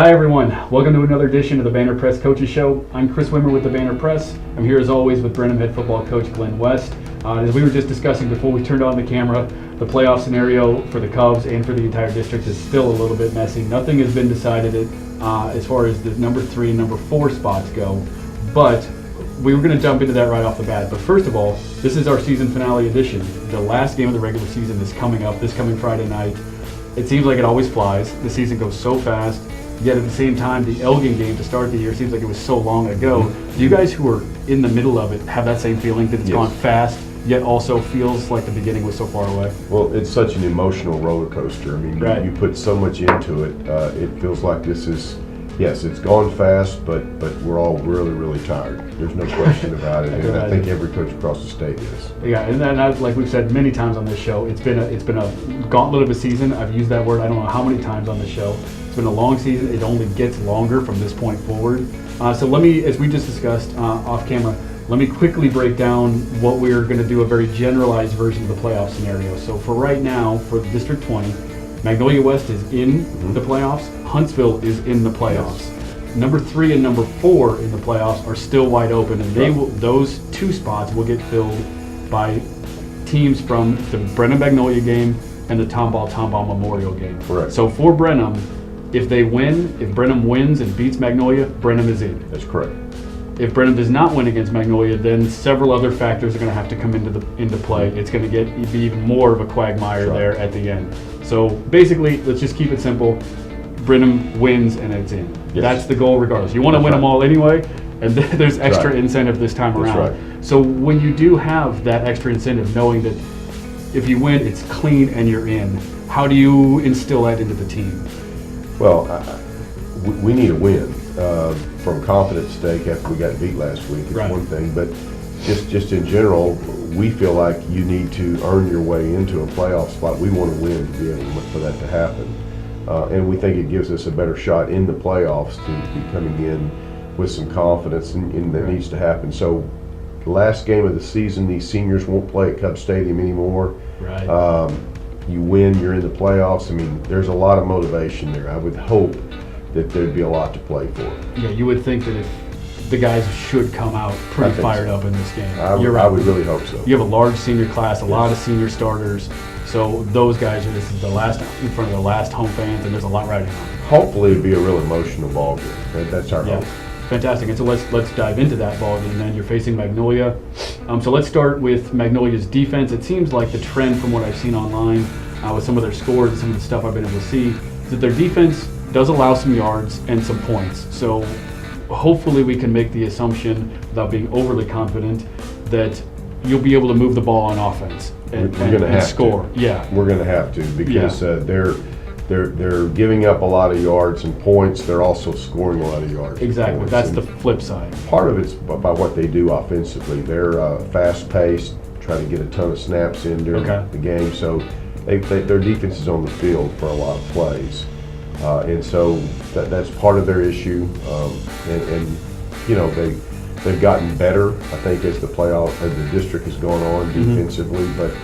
hi everyone. Welcome to another edition of the Banner Press Coaches Show. I'm Chris Wimmer with the Banner Press. I'm here as always with Brenham head football coach Glenn West. As we were just discussing before we turned on the camera, the playoff scenario for the Cubs and for the entire district is still a little bit messy. Nothing has been decided as far as the number 3 and number 4 spots go, but we were going to jump into that right off the bat. But first of all, this is our season finale edition. The last game of the regular season is coming up this coming Friday night. It seems like it always flies. The season goes so fast. Yet at the same time, the Elgin game to start the year seems like it was so long ago. Do you guys who are in the middle of it have that same feeling that it's gone fast, yet also feels like the beginning was so far away? Well, it's such an emotional roller coaster. I mean, you put so much into it. It feels like this is, yes, it's gone fast, but we're all really, really tired. There's no question about it, and I think every coach across the state is. Yeah, and like we've said many times on this show, it's been a gauntlet of a season. I've used that word I don't know how many times on this show. It's been a long season. It only gets longer from this point forward. So let me, as we just discussed off camera, let me quickly break down what we're going to do, a very generalized version of the playoff scenario. So for right now, for District 20, Magnolia West is in the playoffs. Huntsville is in the playoffs. Yes. Number 3 and number 4 in the playoffs are still wide open, and those 2 spots will get filled by teams from the Brenham Magnolia game and the Tomball Memorial game. Correct. So for Brenham, if Brenham wins and beats Magnolia, Brenham is in. That's correct. If Brenham does not win against Magnolia, then several other factors are going to have to come into play. It's going to be even more of a quagmire there at the end. So basically, let's just keep it simple. Brenham wins and it's in. Yes. That's the goal regardless. You want to win them all anyway, and there's extra incentive this time around. Right. So when you do have that extra incentive, knowing that if you win, it's clean and you're in, how do you instill that into the team? Well, we need a win. From confidence stake after we got beat last week is one thing, but just in general, we feel like you need to earn your way into a playoff spot. We want to win to be able for that to happen, and we think it gives us a better shot in the playoffs to be coming in with some confidence, and that needs to happen. So, the last game of the season, these seniors won't play at Cub Stadium anymore. Right. You win, you're in the playoffs. I mean, there's a lot of motivation there. I would hope that there'd be a lot to play for. Yeah, you would think that if the guys should come out pretty fired up in this game. I would really hope so. You have a large senior class, a lot of senior starters, so those guys this is the last in front of the last home fans, and there's a lot riding on it. Hopefully it'd be a real emotional ball game. That's our hope. Fantastic. And so let's dive into that ball game then. You're facing Magnolia. So let's start with Magnolia's defense. It seems like the trend from what I've seen online with some of their scores and some of the stuff I've been able to see is that their defense does allow some yards and some points. So hopefully we can make the assumption, without being overly confident, that you'll be able to move the ball on offense and score. Yeah, we're going to have to because they're giving up a lot of yards and points. They're also scoring a lot of yards. Exactly. That's the flip side. Part of it's by what they do offensively. They're fast-paced, trying to get a ton of snaps in during the game. So their defense is on the field for a lot of plays. And so that's part of their issue, and you know they've gotten better. I think as the district has gone on defensively, but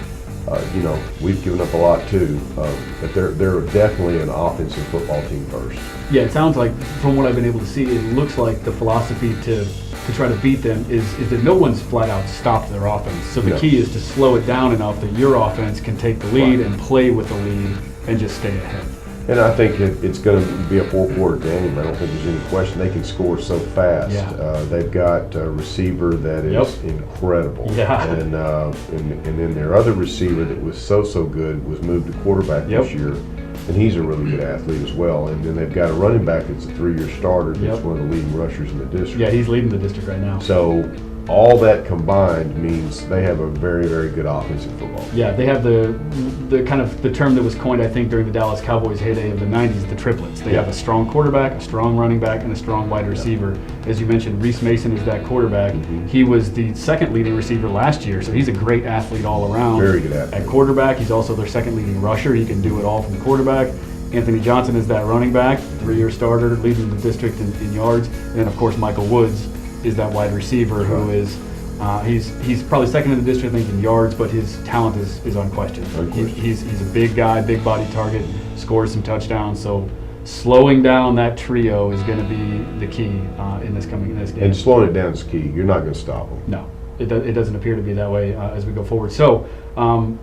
you know we've given up a lot too. But they're definitely an offensive football team first. Yeah, it sounds like from what I've been able to see, it looks like the philosophy to try to beat them is that no one's flat out stopped their offense. So the key is to slow it down enough that your offense can take the lead and play with the lead and just stay ahead. And I think it's going to be a 4-quarter game. I don't think there's any question they can score so fast. Yeah. They've got a receiver that is incredible. Yeah. And then their other receiver that was so good was moved to quarterback this year. And he's a really good athlete as well. And then they've got a running back that's a 3-year starter that's one of the leading rushers in the district. Yeah, he's leading the district right now. So all that combined means they have a very, very good offensive football. Yeah, they have the kind of the term that was coined, I think, during the Dallas Cowboys heyday of the 90s, the triplets. They have a strong quarterback, a strong running back, and a strong wide receiver. As you mentioned, Reese Mason is that quarterback. He was the second leading receiver last year, so he's a great athlete all around. Very good athlete. At quarterback, he's also their second leading rusher. He can do it all from quarterback. Anthony Johnson is that running back, 3-year starter, leading the district in yards. And then, of course, Michael Woods is that wide receiver who is he's probably second in the district, I think, in yards, but his talent is unquestioned. He's a big guy, big body target, scores some touchdowns. So slowing down that trio is going to be the key in this game. And slowing it down is key. You're not going to stop them. No, it doesn't appear to be that way as we go forward. So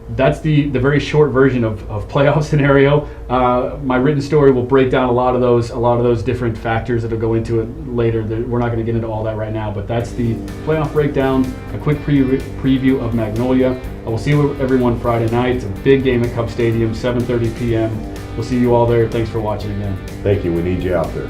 that's the very short version of playoff scenario. My written story will break down a lot of those different factors that'll go into it later. We're not going to get into all that right now, but that's the playoff breakdown. A quick preview of Magnolia. I will see everyone Friday night. It's a big game at Cub Stadium, 7:30 p.m. We'll see you all there. Thanks for watching again. Thank you. We need you out there.